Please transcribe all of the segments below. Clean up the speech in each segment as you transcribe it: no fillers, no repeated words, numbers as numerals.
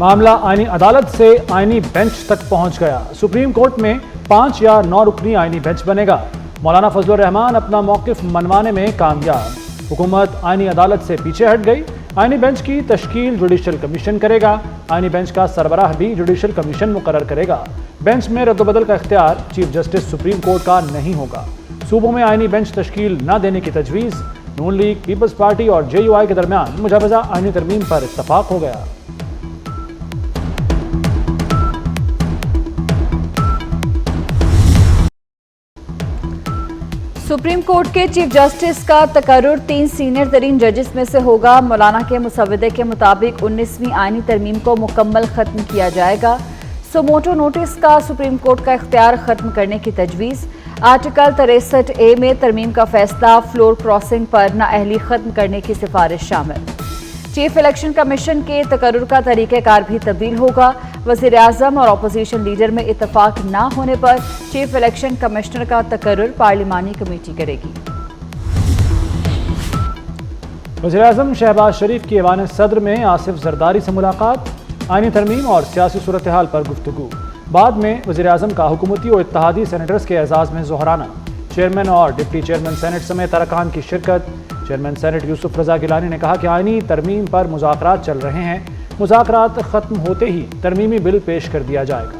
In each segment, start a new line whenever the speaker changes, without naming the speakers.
معاملہ آئینی عدالت سے آئینی بینچ تک پہنچ گیا۔ سپریم کورٹ میں 5 یا 9 رکنی آئینی بینچ بنے گا۔ مولانا فضل الرحمان اپنا موقف منوانے میں کامیاب۔ حکومت آئینی عدالت سے پیچھے ہٹ گئی۔ آئینی بینچ کی تشکیل جوڈیشل کمیشن کرے گا۔ آئینی بینچ کا سربراہ بھی جوڈیشل کمیشن مقرر کرے گا۔ بینچ میں رد و بدل کا اختیار چیف جسٹس سپریم کورٹ کا نہیں ہوگا۔ صوبوں میں آئینی بینچ تشکیل نہ دینے کی تجویز۔ نون لیگ، پیپلز پارٹی اور JUI کے درمیان مجوزہ آئینی ترمیم پر اتفاق ہو گیا۔
سپریم کورٹ کے چیف جسٹس کا تقرر 3 سینئر ترین ججز میں سے ہوگا۔ مولانا کے مسودے کے مطابق 19ویں آئینی ترمیم کو مکمل ختم کیا جائے گا۔ سوموٹو نوٹس کا سپریم کورٹ کا اختیار ختم کرنے کی تجویز۔ آرٹیکل 63A میں ترمیم کا فیصلہ فلور کراسنگ پر نااہلی ختم کرنے کی سفارش شامل۔ چیف الیکشن کمیشن کے تقرر کا طریقہ کار بھی تبدیل ہوگا۔ وزیر اعظم اور اپوزیشن لیڈر میں اتفاق نہ ہونے پر چیف الیکشن کمشنر کا تقرر پارلیمانی کمیٹی کرے گی۔
وزیر اعظم شہباز شریف کی ایوان صدر میں آصف زرداری سے ملاقات۔ آئینی ترمیم اور سیاسی صورتحال پر گفتگو۔ بعد میں وزیر اعظم کا حکومتی و اتحادی سینیٹرز کے اعزاز میں ظہرانہ۔ چیئرمین اور ڈپٹی چیئرمین سینٹ سمیت ارکان کی شرکت۔ چیئرمین سینٹ یوسف رضا گیلانی نے کہا کہ آئینی ترمیم پر مذاکرات چل رہے ہیں۔ مذاکرات ختم ہوتے ہی ترمیمی بل پیش کر دیا جائے گا۔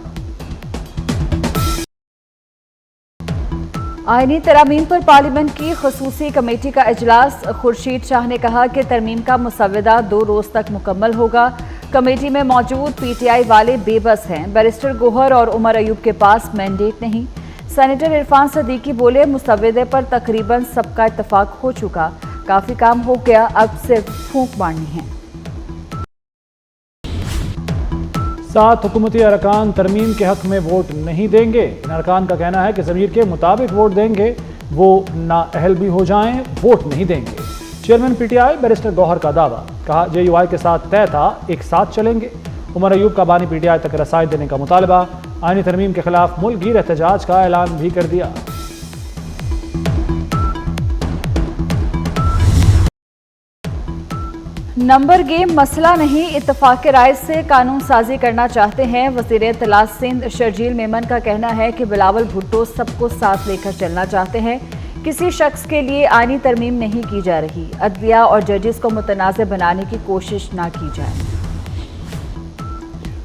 آئینی ترامیم پر پارلیمنٹ کی خصوصی کمیٹی کا اجلاس۔ خورشید شاہ نے کہا کہ ترمیم کا مسودہ 2 روز تک مکمل ہوگا۔ کمیٹی میں موجود PTI والے بے بس ہیں۔ بیرسٹر گوہر اور عمر ایوب کے پاس مینڈیٹ نہیں۔ سینیٹر عرفان صدیقی بولے مسودے پر تقریباً سب کا اتفاق ہو چکا، کافی کام ہو گیا، اب صرف پھونک مارنی ہے۔
7 حکومتی ارکان ترمیم کے حق میں ووٹ نہیں دیں گے۔ ان ارکان کا کہنا ہے کہ ضمیر کے مطابق ووٹ دیں گے، وہ نااہل بھی ہو جائیں ووٹ نہیں دیں گے۔ چیئرمین PTI بیرسٹر گوہر کا دعویٰ، کہا JUI کے ساتھ طے تھا ایک ساتھ چلیں گے۔ عمر ایوب کا بانی PTI تک رسائی دینے کا مطالبہ۔ آئینی ترمیم کے خلاف ملک گیر احتجاج کا اعلان بھی کر دیا۔
نمبر گیم مسئلہ نہیں، اتفاق رائے سے قانون سازی کرنا چاہتے ہیں۔ وزیر اطلاعات سندھ شرجیل میمن کا کہنا ہے کہ بلاول بھٹو سب کو ساتھ لے کر چلنا چاہتے ہیں، کسی شخص کے لیے آئینی ترمیم نہیں کی جا رہی۔ عدلیہ اور ججز کو متنازع بنانے کی کوشش نہ کی جائے۔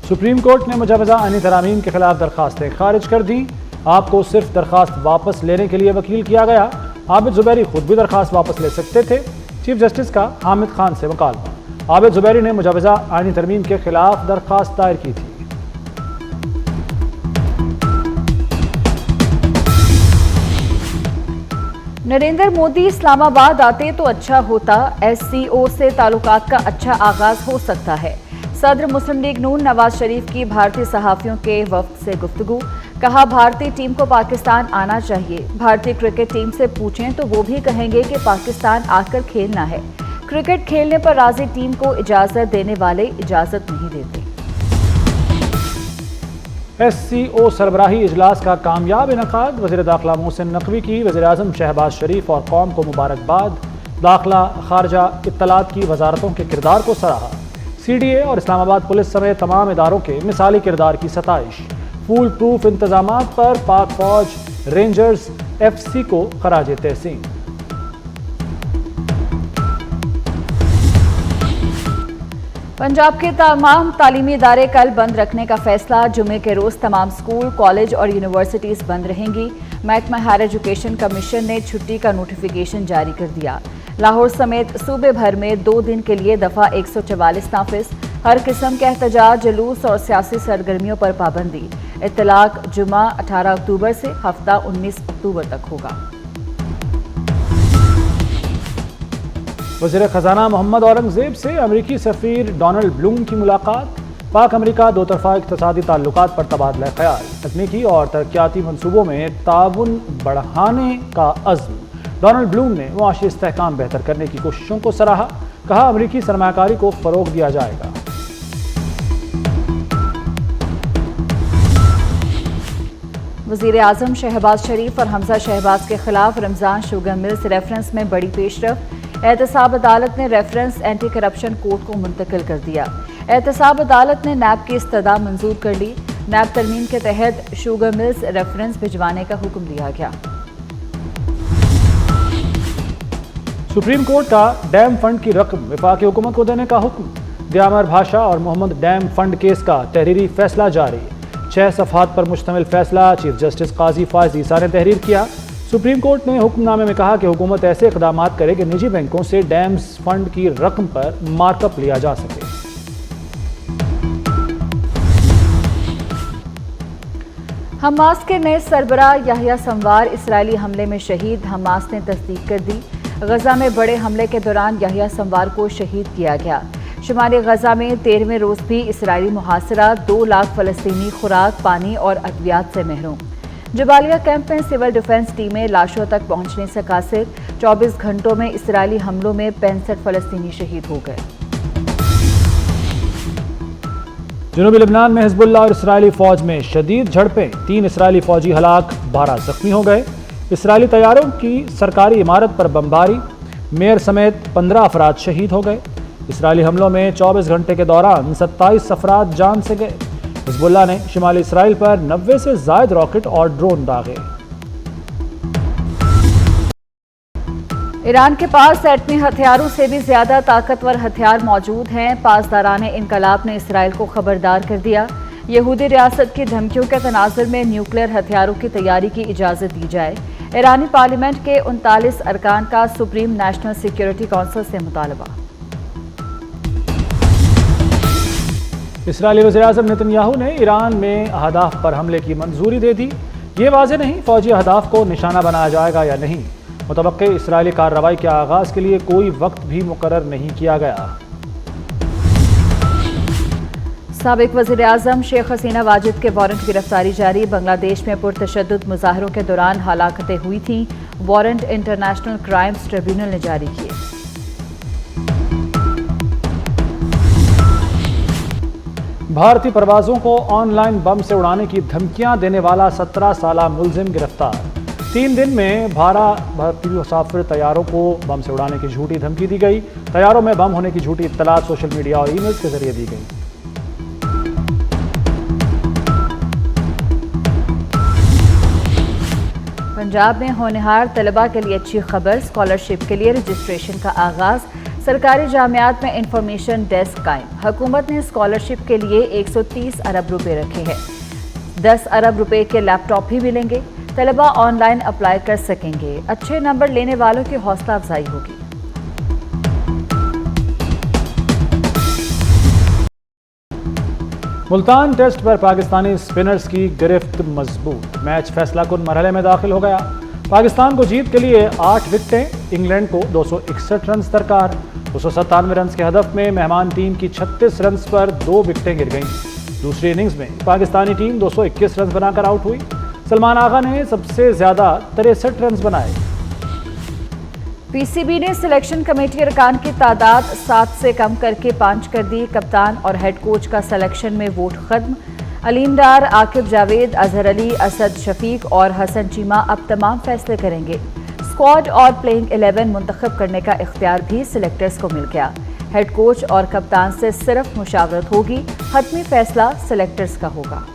سپریم کورٹ نے مجوزہ آئینی ترامیم کے خلاف درخواستیں خارج کر دیں۔ آپ کو صرف درخواست واپس لینے کے لیے وکیل کیا گیا۔ عابد زبیری خود بھی درخواست واپس لے سکتے تھے۔ چیف جسٹس کا حامد خان سے مکالمہ۔ عابد زبیری نے مجوزہ آئینی ترمیم کے خلاف درخواست دائر کی تھی۔
نریندر مودی اسلام آباد آتے تو اچھا ہوتا، SCO سے تعلقات کا اچھا آغاز ہو سکتا ہے۔ صدر مسلم لیگ نون نواز شریف کی بھارتی صحافیوں کے وفد سے گفتگو۔ کہا بھارتی ٹیم کو پاکستان آنا چاہیے، بھارتی کرکٹ ٹیم سے پوچھیں تو وہ بھی کہیں گے کہ پاکستان آ کر کھیلنا ہے۔ کرکٹ کھیلنے پر راضی ٹیم کو اجازت دینے والے اجازت نہیں دیتے۔
SCO سربراہی اجلاس کا کامیاب انعقاد۔ وزیر داخلہ محسن نقوی کی وزیر اعظم شہباز شریف اور قوم کو مبارکباد۔ داخلہ، خارجہ، اطلاعات کی وزارتوں کے کردار کو سراہا۔ CDA اور اسلام آباد پولیس سمیت تمام اداروں کے مثالی کردار کی ستائش۔ فول پروف انتظامات پر پاک فوج، رینجرز، FC کو خراج تحسین۔
پنجاب کے تمام تعلیمی ادارے کل بند رکھنے کا فیصلہ۔ جمعے کے روز تمام سکول، کالج اور یونیورسٹیز بند رہیں گی۔ محکمہ ہائر ایجوکیشن کمیشن نے چھٹی کا نوٹیفیکیشن جاری کر دیا۔ لاہور سمیت صوبے بھر میں 2 دن کے لیے دفعہ 144 نافذ۔ ہر قسم کے احتجاج، جلوس اور سیاسی سرگرمیوں پر پابندی۔ اطلاق جمعہ 18 اکتوبر سے ہفتہ 19 اکتوبر تک ہوگا۔
وزیر خزانہ محمد اورنگزیب سے امریکی سفیر ڈونلڈ بلوم کی ملاقات۔ پاک امریکہ 2 طرفہ اقتصادی تعلقات پر تبادلہ خیال۔ تکنیکی اور ترقیاتی منصوبوں میں تعاون بڑھانے کا عزم۔ ڈونلڈ بلوم نے معاشی استحکام بہتر کرنے کی کوششوں کو سراہا۔ کہا امریکی سرمایہ کاری کو فروغ دیا جائے گا۔
وزیر اعظم شہباز شریف اور حمزہ شہباز کے خلاف رمضان شوگر ملز ریفرنس میں بڑی پیش رفت۔ احتساب عدالت نے ریفرنس اینٹی کرپشن کورٹ کو منتقل کر دیا۔ एहतसाब अदालत ने नैब की इस्तदा मंजूर कर ली। नैब तरमीम के तहत शुगर मिल्स रेफरेंस भिजवाने का हुक्म दिया गया।
सुप्रीम कोर्ट का डैम फंड की रकम वफाकी हुकूमत को देने का हुक्म। दियामर भाषा और मोहम्मद डैम फंड केस का तहरीरी फैसला जारी। 6 सफ़हात पर मुश्तमिल फैसला चीफ जस्टिस काजी फायज ईसा ने तहरीर किया। सुप्रीम कोर्ट ने हुक्मनामे में कहा कि हुकूमत ऐसे इक़दाम करे कि निजी बैंकों से डैम्स फंड की रकम पर मार्कअप लिया जा सके।
हमास के नए सरबराह याहिया संवार इसराइली हमले में शहीद। हमास ने तस्दीक कर दी, गजा में बड़े हमले के दौरान याहिया संवार को शहीद किया गया। शुमाली गजा में 13वें रोज भी इसराइली मुहासरा, 2 लाख फलस्तीनी खुराक, पानी और अद्वियात से महरूम। जबालिया कैंप में सिविल डिफेंस टीमें लाशों तक पहुंचने से कासिर। 24 घंटों में इसराइली हमलों में 65 फलस्तीनी शहीद हो गए।
जनूबी लेबनान में हिजबुल्लाह और इसराइली फौज में शदीद झड़पें। 3 इसराइली फौजी हलाक, 12 जख्मी हो गए। इसराइली तैयारों की सरकारी इमारत पर बमबारी, मेयर समेत 15 अफराद शहीद हो गए। इसराइली हमलों में 24 घंटे के दौरान 27 अफराद जान से गए। हिजबुल्लाह ने शुमाली इसराइल पर 90 से ज़ायद रॉकेट और ड्रोन दागे।
ईरान के पास एटमी हथियारों से भी ज्यादा ताकतवर हथियार मौजूद हैं। पासदाराने इनकलाब ने इसराइल को खबरदार कर दिया। यहूदी रियासत की धमकियों के तनाजुर में न्यूक्लियर हथियारों की तैयारी की इजाज़त दी जाए। ईरानी पार्लियामेंट के 39 अरकान का सुप्रीम नेशनल सिक्योरिटी काउंसिल से मुतालबा।
इसराइली वज़ीर-ए-आज़म नेतन्याहू ने ईरान में अहदाफ पर हमले की मंजूरी दे दी। ये वाज़ेह नहीं फौजी अहदाफ को निशाना बनाया जाएगा या नहीं। मुतवक्के इसराइली कार्रवाई के आगाज़ के लिए कोई वक्त भी मुकर्रर नहीं किया गया।
साबिक वज़ीर-ए-आज़म शेख हसीना वाजिद के वारंट गिरफ्तारी जारी। बांग्लादेश में पुरतशद्दुद मुजाहरों के दौरान हलाकतें हुई थीं। वारंट इंटरनेशनल क्राइम्स ट्रिब्यूनल ने जारी किए।
भारतीय परवाज़ों को ऑनलाइन बम से उड़ाने की धमकियां देने वाला 17 साला मुलजिम गिरफ्तार। 3 दिन में 12 भारतीय मुसाफिर तैयारों को बम से उड़ाने की झूठी धमकी दी गई। तैयारों में बम होने की झूठी इत्तलात सोशल मीडिया और ईमेल्स के जरिए दी गई।
पंजाब में होनहार तलबा के लिए अच्छी खबर। स्कॉलरशिप के लिए रजिस्ट्रेशन का आगाज। सरकारी जामियात में इंफॉर्मेशन डेस्क कायम। हुकूमत ने स्कॉलरशिप के लिए 130 अरब रुपए रखे हैं। 10 अरब रुपए के लैपटॉप भी मिलेंगे। तलबा ऑनलाइन अप्लाई कर सकेंगे। अच्छे नंबर लेने वालों की हौसला अफजाई होगी।
मुल्तान टेस्ट पर पाकिस्तानी स्पिनर्स की गिरफ्त मजबूत। मैच फैसला कुन मरहले में दाखिल हो गया। पाकिस्तान को जीत के लिए 8 विकेटें, इंग्लैंड को 261 रन दरकार। 297 रन के हदफ में मेहमान टीम की 36 रन पर 2 विकेटें गिर गईं। दूसरी इनिंग्स में पाकिस्तानी टीम 221 रन बनाकर आउट हुई। सलमान आगा ने सबसे ज्यादा 63 रन बनाए।
पीसीबी ने सिलेक्शन कमेटी अरकान की तादाद 7 से कम करके 5 कर दी। कप्तान और हेड कोच का सिलेक्शन में वोट खत्म। अलीम डार, आकिब जावेद, अजहर अली, असद शफीक और हसन चीमा अब तमाम फैसले करेंगे। स्क्वाड और प्लेइंग 11 मुंतखब करने का इख्तियार भी सिलेक्टर्स को मिल गया। हेड कोच और कप्तान से सिर्फ मुशावरत होगी। हतमी फैसला सिलेक्टर्स का होगा।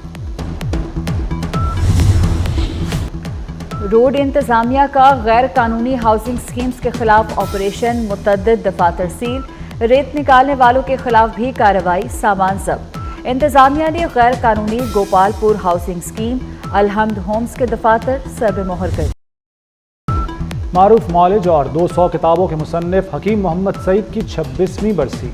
रोड इंतजामिया का गैर कानूनी हाउसिंग स्कीम्स के खिलाफ ऑपरेशन। मुतअद्दिद दफातर सील। रेत निकालने वालों के खिलाफ भी कार्रवाई। सामान जब्त। इंतजामिया ने गैर कानूनी गोपालपुर हाउसिंग स्कीम, अलहम्द होम्स के दफातर सर्वे मोहर कर।
मारूफ मौलिज और 200 किताबों के मुसन्निफ हकीम मोहम्मद सईद की 26वीं बरसी।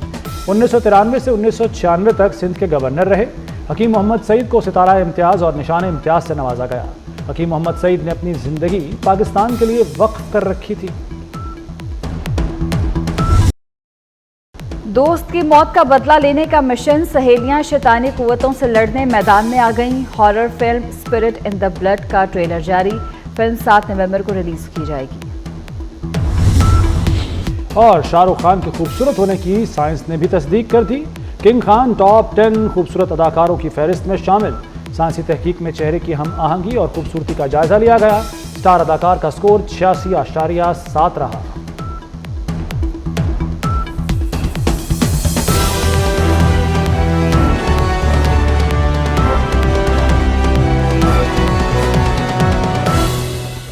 1993 से 1996 तक सिंध के गवर्नर रहे। हकीम मोहम्मद सईद को सितारा इम्तियाज़ और निशान इम्तियाज़ से नवाजा गया। हकीम मोहम्मद सईद ने अपनी जिंदगी पाकिस्तान के लिए वक्फ कर रखी थी।
दोस्त की मौत का बदला लेने का मिशन। सहेलियां शैतानी कुव्वतों से लड़ने मैदान में आ गईं। Horror film spirit in the blood का ट्रेलर जारी। फिल्म 7 नवंबर को रिलीज की जाएगी।
और शाहरुख खान के खूबसूरत होने की साइंस ने भी तस्दीक कर दी। किंग खान टॉप 10 खूबसूरत अदाकारों की फहरिस्त में शामिल। साइंसी तहकीक में चेहरे की हम आहंगी और खूबसूरती का जायजा लिया गया। स्टार अदाकार का स्कोर 86.7 रहा।